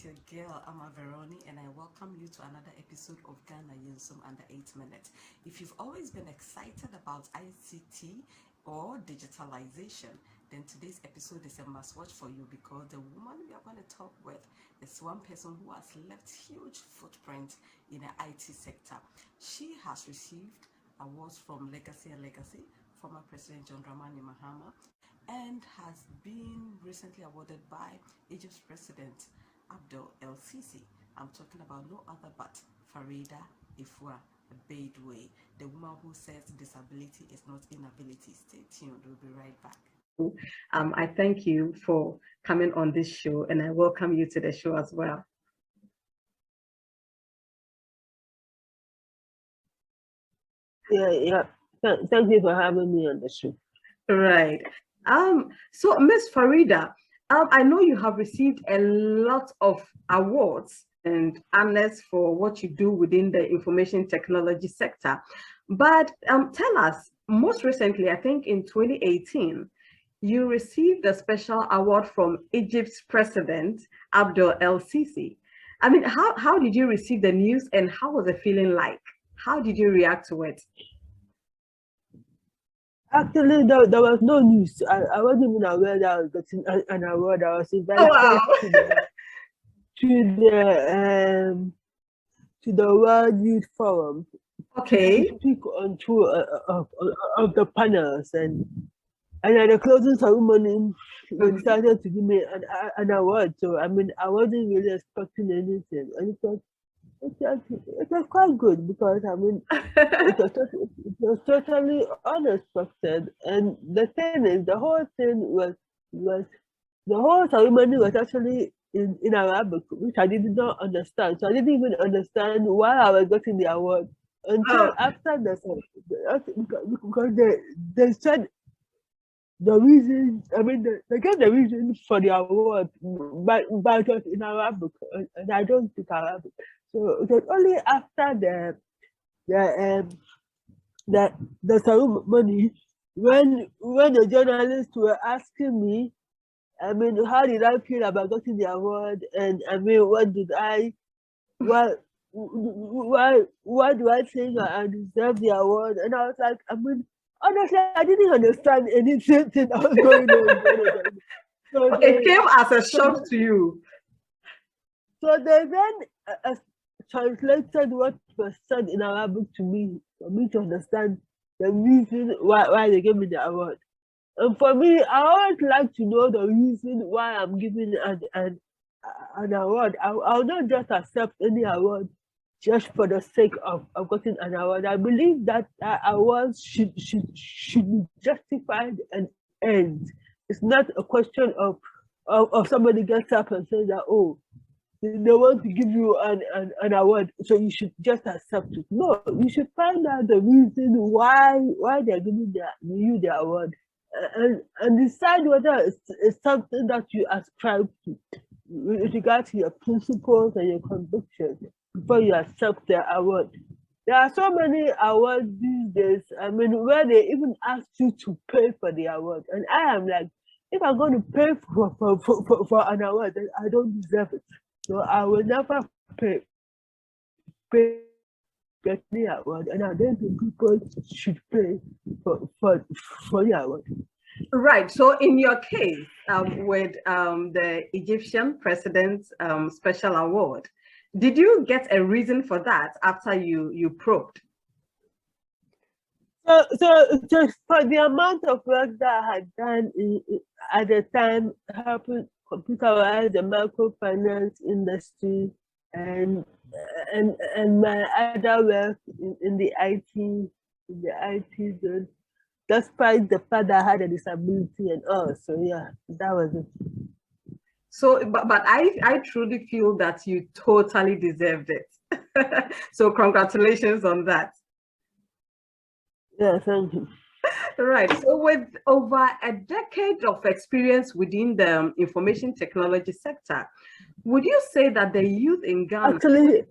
your girl, Ama Veroni, and I welcome you to another episode of Ghanaian IT under 8 minutes. If you've always been excited about ICT or digitalization, then today's episode is a must-watch for you because the woman we are going to talk with is one person who has left huge footprint in the IT sector. She has received awards from Legacy and Legacy, former President John Dramani Mahama, and has been recently awarded by Egypt's President Abdel El-Sisi. I'm talking about no other but Farida Efua Bedwei, the woman who says disability is not inability. Stay tuned, we'll be right back. I thank you for coming on this show, and I welcome you to the show as well. Yeah. Thank you for having me on the show. Right. So Miss Farida, I know you have received a lot of awards and honors for what you do within the information technology sector. But tell us, most recently, I think in 2018, you received a special award from Egypt's President Abdel El-Sisi. I mean, how did you receive the news and how was the feeling like? How did you react to it? Actually, there was no news. I wasn't even aware that I was getting an award. I was invited to the World Youth Forum. Okay. To speak on two of the panels, and at the closing ceremony, they decided to give me an award. So I mean, I wasn't really expecting anything, and it was quite good because I mean, it was totally unexpected. And the thing is, the whole thing was the whole ceremony was actually in Arabic, which I did not understand. So I didn't even understand why I was getting the award until after because they said the reason. I mean, they gave the reason for the award, but it was in Arabic, and I don't speak Arabic. So it was only after the ceremony when the journalists were asking me, I mean, how did I feel about getting the award, and I mean, why do I think I deserve the award? And I was like, I mean, honestly, I didn't understand anything that was going on. So it came as a shock to you. So they then translated what was said in Arabic to me, for me to understand the reason why they gave me the award. And for me, I always like to know the reason why I'm given an award. I'll not just accept any award just for the sake of getting an award. I believe that awards should be justified and earned. It's not a question of somebody gets up and says that, oh, they want to give you an award, so you should just accept it. No, you should find out the reason why they're giving you the award, and decide whether it's something that you ascribe to with regard to your principles and your convictions before you accept the award. There are so many awards these days, I mean, where they even ask you to pay for the award. And I am like, if I'm going to pay for an award, then I don't deserve it. So I will never pay get the award, and I don't think people should pay for the award. Right. So in your case, with the Egyptian President's special award, did you get a reason for that after you probed? So just for the amount of work that I had done at the time, helping computerize the microfinance industry and my other work in the IT zone, despite the fact that I had a disability and all. So yeah, that was it. So, but I truly feel that you totally deserved it. So congratulations on that. Yeah, thank you. Right. So with over a decade of experience within the information technology sector, would you say that the youth in Ghana... Actually,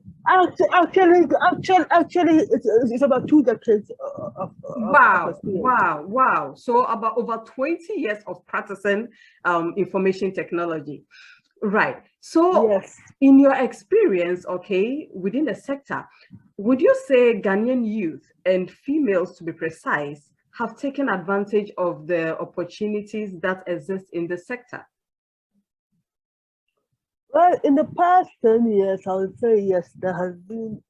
it's about 2 decades of Wow. So about over 20 years of practicing information technology. Right. So, Yes. in your experience, okay, within the sector, would you say Ghanaian youth and females, to be precise, have taken advantage of the opportunities that exist in the sector? Well, in the past 10 years, I would say yes, there has been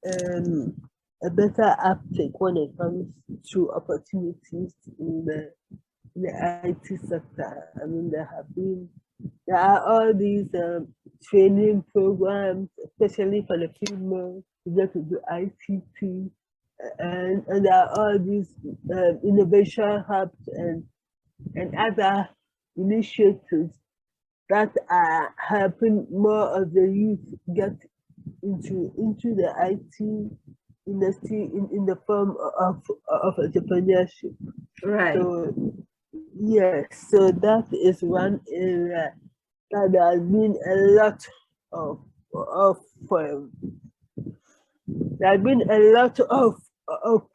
a better uptake when it comes to opportunities in the IT sector. I mean, there are all these training programs, especially for the females to get to do ICT, and there are all these innovation hubs and other initiatives that are helping more of the youth get into the IT industry in the form of entrepreneurship. Right. So yes, so that is one area that there has been a lot of um, there has been a lot of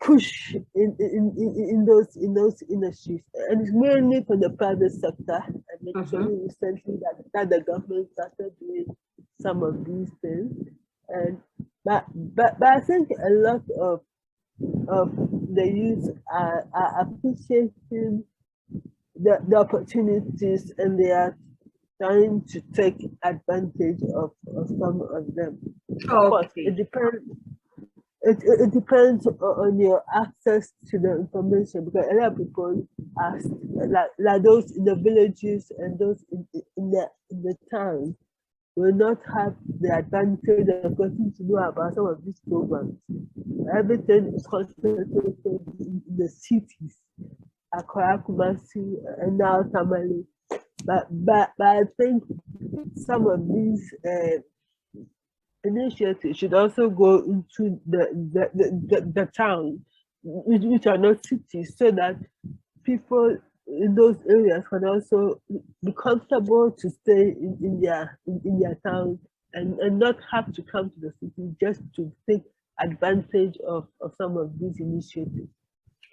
push in those industries, and it's mainly from the private sector. And it's only recently that the government started doing some of these things. And but I think a lot of the youth are appreciating the opportunities, and they are trying to take advantage of some of them. Of course, Okay. it depends on your access to the information, because a lot of people are like those in the villages and those in the town will not have the advantage of getting to know about some of these programs. Everything is concentrated in the cities, Accra, Kumasi, and now Tamale. But I think some of these initiatives should also go into the town, which are not cities, so that people in those areas can also be comfortable to stay in their town, and not have to come to the city just to take advantage of some of these initiatives.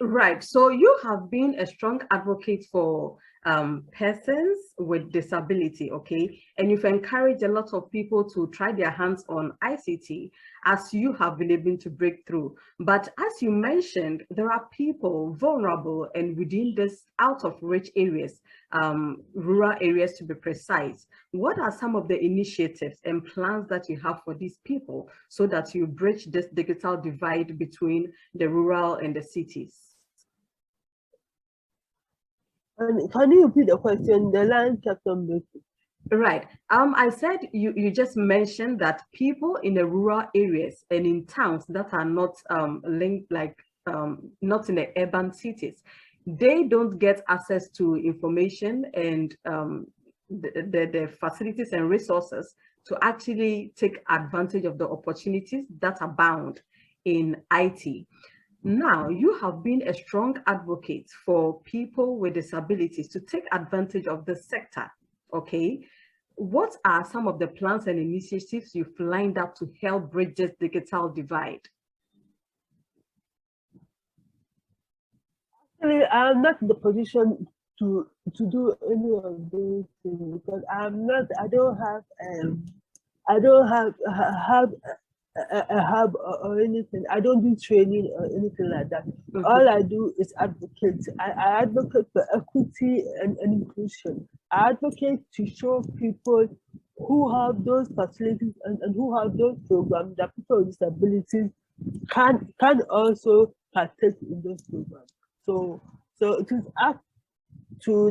Right. So you have been a strong advocate for persons with disability, okay? And you've encouraged a lot of people to try their hands on ICT as you have been able to break through. But as you mentioned, there are people vulnerable and within this out of reach areas, rural areas to be precise. What are some of the initiatives and plans that you have for these people so that you bridge this digital divide between the rural and the cities? And can you repeat the question? The line kept on breaking. Right. I said you just mentioned that people in the rural areas and in towns that are not linked, like not in the urban cities, they don't get access to information and the facilities and resources to actually take advantage of the opportunities that abound in IT. Now, you have been a strong advocate for people with disabilities to take advantage of the sector, okay? What are some of the plans and initiatives you've lined up to help bridge this digital divide? Actually, I'm not in the position to do any of those things, because I don't have a hub or anything. I don't do training or anything like that. All I do is advocate. I advocate for equity and inclusion. I advocate to show people who have those facilities and who have those programs, that people with disabilities can also partake in those programs. So it is up to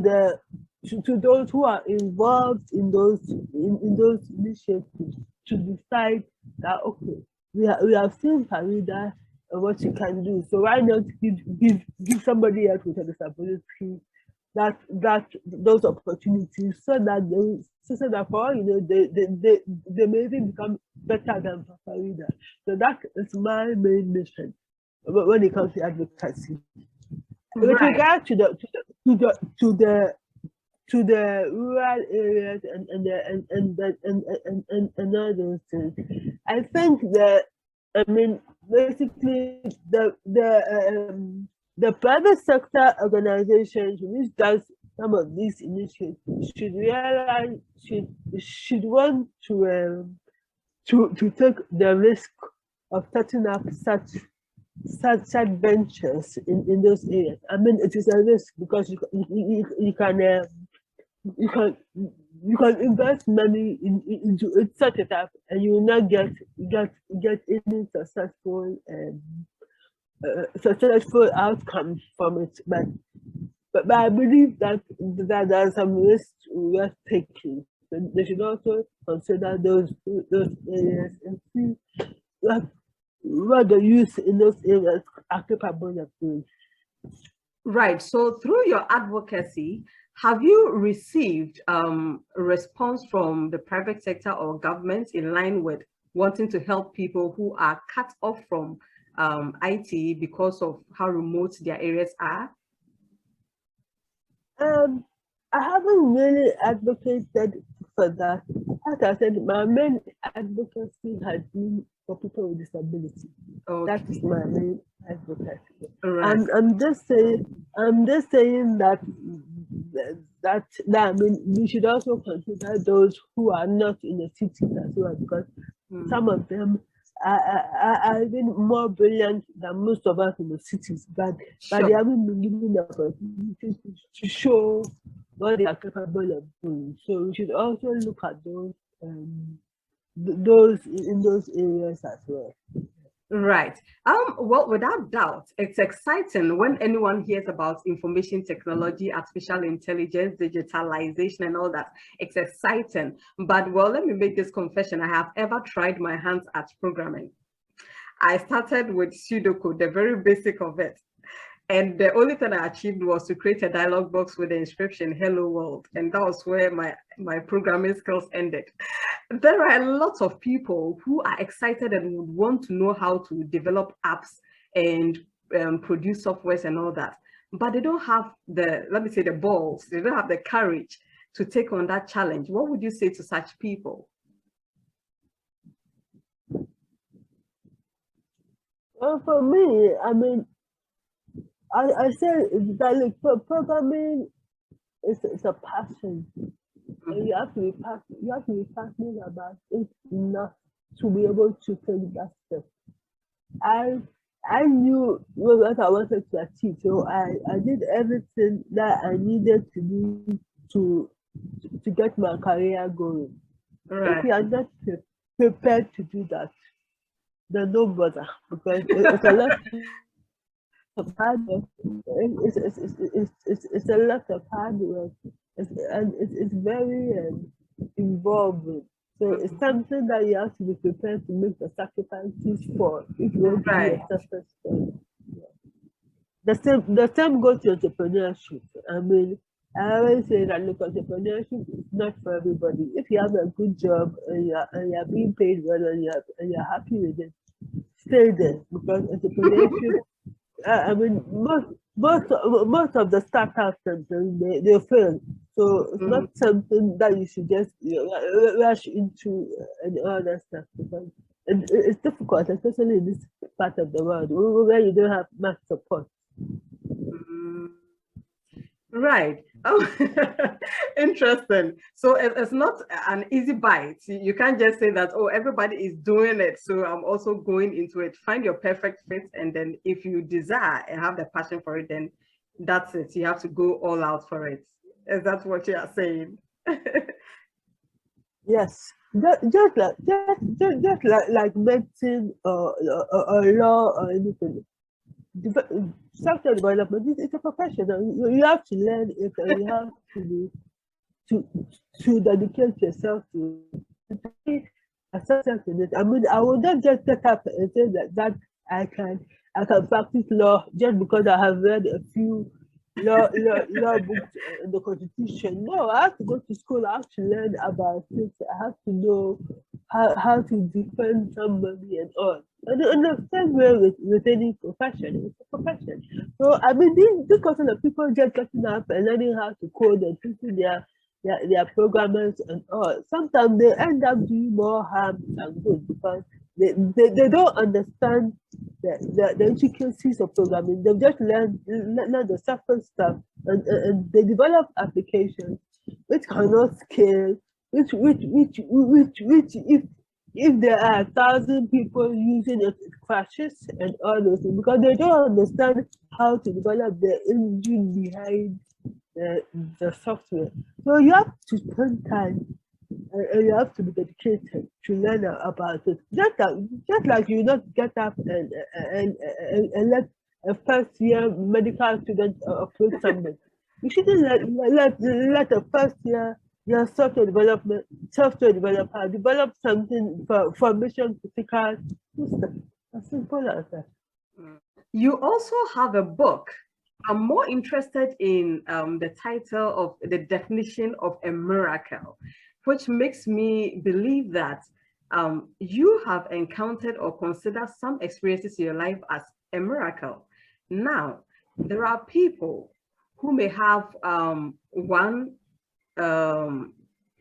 to those who are involved in those initiatives to decide that, okay, we have seen Farida and what she can do. So why not give somebody else with a disability that those opportunities, so that for all you know, they may even become better than Farida. So that is my main mission when it comes to advocacy. With Right. regard to the rural areas and all those things, I think that, I mean, basically the private sector organizations which does some of these initiatives should realize should want to take the risk of setting up such ventures in those areas. I mean, it is a risk because you can invest money into such a type, and you will not get any successful outcome from it. But I believe that there are some risks worth taking. So they should also consider those areas and see what the youth in those areas are capable of doing. Right. So through your advocacy, have you received a response from the private sector or government in line with wanting to help people who are cut off from IT because of how remote their areas are? I haven't really advocated for that. As I said, my main advocacy has been for people with disability. Okay. That is my main advocacy. Right. I'm just saying that I mean we should also consider those who are not in the cities as well, because some of them are even more brilliant than most of us in the cities, but they haven't been given the opportunity to show what they are capable of doing. So we should also look at those in those areas as well. Right. Well, without doubt, it's exciting when anyone hears about information technology, artificial intelligence, digitalization, and all that. It's exciting. But well, let me make this confession. I have ever tried my hands at programming. I started with pseudocode, the very basic of it. And the only thing I achieved was to create a dialog box with the inscription "Hello World," and that was where my programming skills ended. There are lots of people who are excited and would want to know how to develop apps and produce softwares and all that, but they don't have the balls, they don't have the courage to take on that challenge. What would you say to such people? Well, for me, I mean, I say that programming is a passion. And you have to be passionate about it enough to be able to take that step. I knew what I wanted to achieve, so I did everything that I needed to do to get my career going. Right. If you are not prepared to do that, then don't bother, because it's a lot of hard work. It's a lot of hard work, and it's very involving. So it's something that you have to be prepared to make the sacrifices for if you want to be a successful. The same goes to entrepreneurship. I mean, I always say that look, entrepreneurship is not for everybody. If you have a good job and you're being paid well and you're happy with it, stay there, because entrepreneurship. I mean, most of the startups they fail. So it's not something that you should just rush into and all that stuff, because it's difficult, especially in this part of the world where you don't have much support. Right. Oh, interesting. So it's not an easy bite. You can't just say that, oh, everybody is doing it, so I'm also going into it. Find your perfect fit, and then if you desire and have the passion for it, then that's it. You have to go all out for it. Is that what you are saying? Yes. Just like medicine or law or anything. Software development is a profession. You have to learn it, and you have to dedicate yourself to be a success in it. I mean, I would not just get up and say that I can practice law just because I have read a few law books in the Constitution. No, I have to go to school. I have to learn about it. I have to know how to defend somebody and all. And in the same way with any profession, it's a profession. So I mean, these kind of people just getting up and learning how to code and teaching their programmers and all. Sometimes they end up doing more harm than good, because they don't understand the intricacies of programming. They've just learned the surface stuff, and they develop applications which cannot scale, which if there are 1,000 people using it, it crashes and all those things because they don't understand how to develop the engine behind the software. So you have to spend time and you have to be dedicated to learn about it. Just like you not get up and let a first year medical student approach something. You shouldn't let a first year your software developer develop something for mission critical system. As simple as that. You also have a book. I'm more interested in the title of the definition of a miracle, which makes me believe that you have encountered or considered some experiences in your life as a miracle. Now, there are people who may have one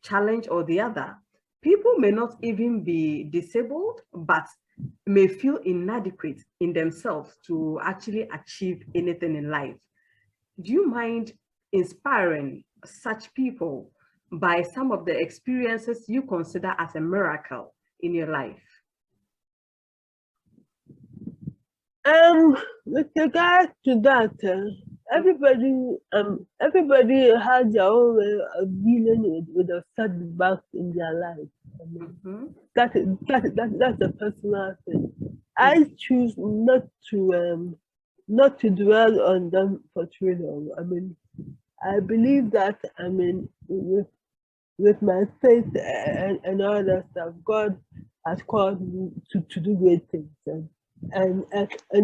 challenge or the other. People may not even be disabled, but may feel inadequate in themselves to actually achieve anything in life. Do you mind inspiring such people by some of the experiences you consider as a miracle in your life? With regard to that, everybody has their own way of dealing with the setbacks in their life. I mean, that's a personal thing. I choose not to dwell on them for too long. I mean, I believe that with my faith and all that stuff, God has called me to do great things. And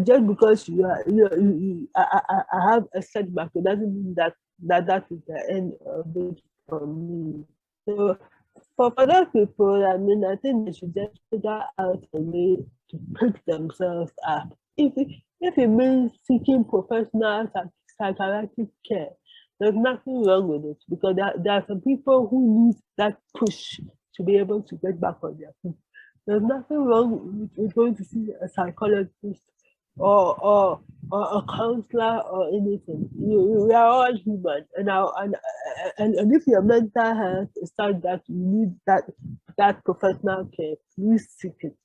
just because I have a setback, it doesn't mean that is the end of it for me. So for those people, I mean, I think they should just figure out a way to pick themselves up. If it means seeking professional psychiatric care, there's nothing wrong with it because there are some people who need that push to be able to get back on their feet. There's nothing wrong with going to see a psychologist or a counselor or anything. We are all human, and if your mental health is such that you need that professional care, please seek it.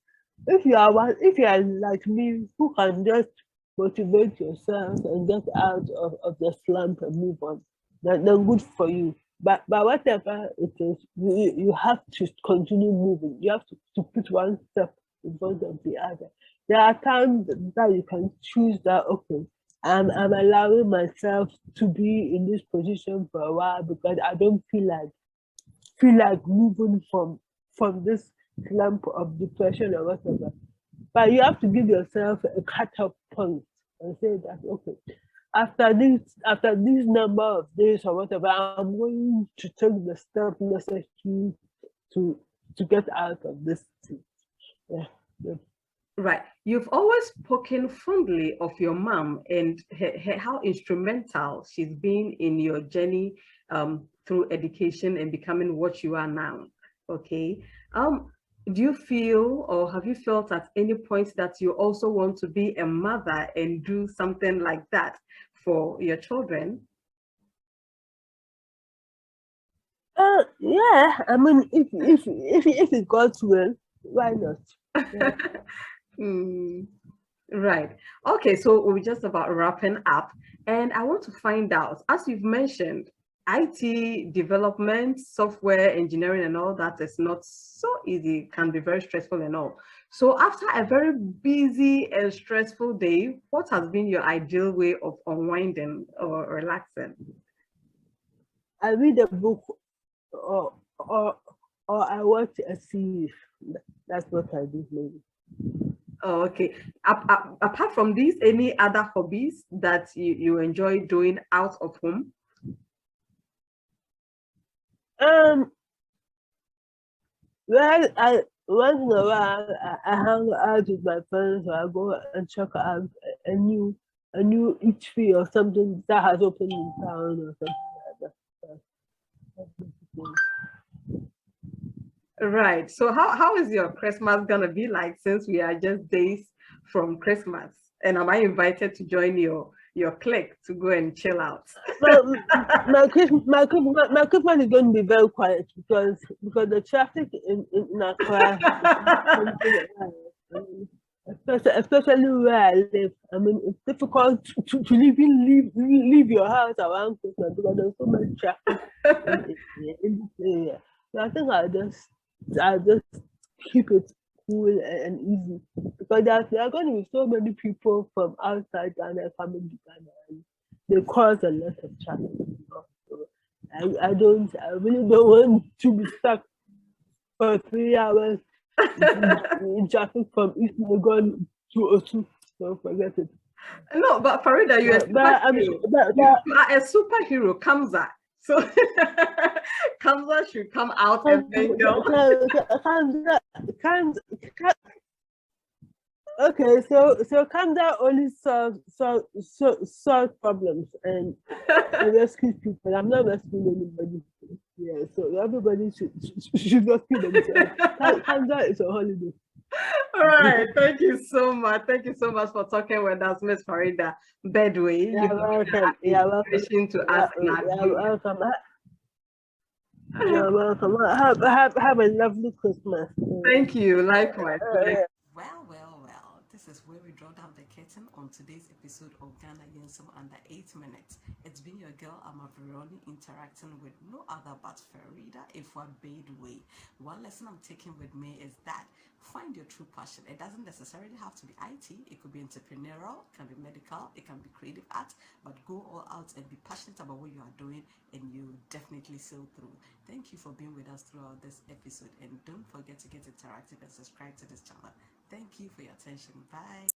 If you are like me, who can just motivate yourself and get out of the slump and move on, then good for you. But whatever it is, you have to continue moving. You have to put one step in front of the other. There are times that you can choose that, okay, I'm allowing myself to be in this position for a while because I don't feel like moving from this slump of depression or whatever. But you have to give yourself a cut-off point and say that, okay, after this number of days or whatever, I'm going to take the step necessary to get out of this thing. Yeah. Right. You've always spoken fondly of your mom and how instrumental she's been in your journey through education and becoming what you are now. Okay. Do you feel or have you felt at any point that you also want to be a mother and do something like that for your children? Yeah. I mean, if it goes well, why not? Yeah. Right. Okay, so we're just about wrapping up, and I want to find out, as you've mentioned, IT development, software engineering, and all that is not so easy, can be very stressful and all. So after a very busy and stressful day, what has been your ideal way of unwinding or relaxing? I read a book or I watch a series. That's what I do maybe. Oh, okay. Apart from these, any other hobbies that you enjoy doing out of home? Well, once in a while I hang out with my friends, or I go and check out a new eatery or something that has opened in town or something like that. Right. So how is your Christmas gonna be like, since we are just days from Christmas? And am I invited to join your your clique to go and chill out. My Christmas is going to be very quiet because the traffic in Accra is especially where I live. I mean, it's difficult to leave your house around Christmas because there's so much traffic in this area. So I think I'll just keep it cool and easy because there are going to be so many people from outside Ghana coming to Ghana and they cause a lot of traffic. So I really don't want to be stuck for 3 hours in traffic from East Legon to Osu. Don't forget it. No, but Farida, you're a superhero. You are a superhero, Kamza. So Kamza should come out and mingle. Okay, so Kamza only solve problems and rescue people. I'm not rescuing anybody. Yeah, so everybody should rescue themselves. Kamza is a holiday. All right, thank you so much. Thank you so much for talking with us, Miss Farida Bedwei. You're welcome. You're welcome. To us You're welcome. You're welcome. Have a lovely Christmas. Thank you. Likewise. Well, this is where we draw down the curtain on today's episode of Ghana Yinsum under 8 minutes. It's been your girl, Amavironi, interacting with no other but Farida Efua Bedwei. One lesson I'm taking with me is that find your true passion. It doesn't necessarily have to be IT. It could be entrepreneurial, it can be medical, it can be creative art, but go all out and be passionate about what you are doing and you definitely sail through. Thank you for being with us throughout this episode and don't forget to get interactive and subscribe to this channel. Thank you for your attention. Bye.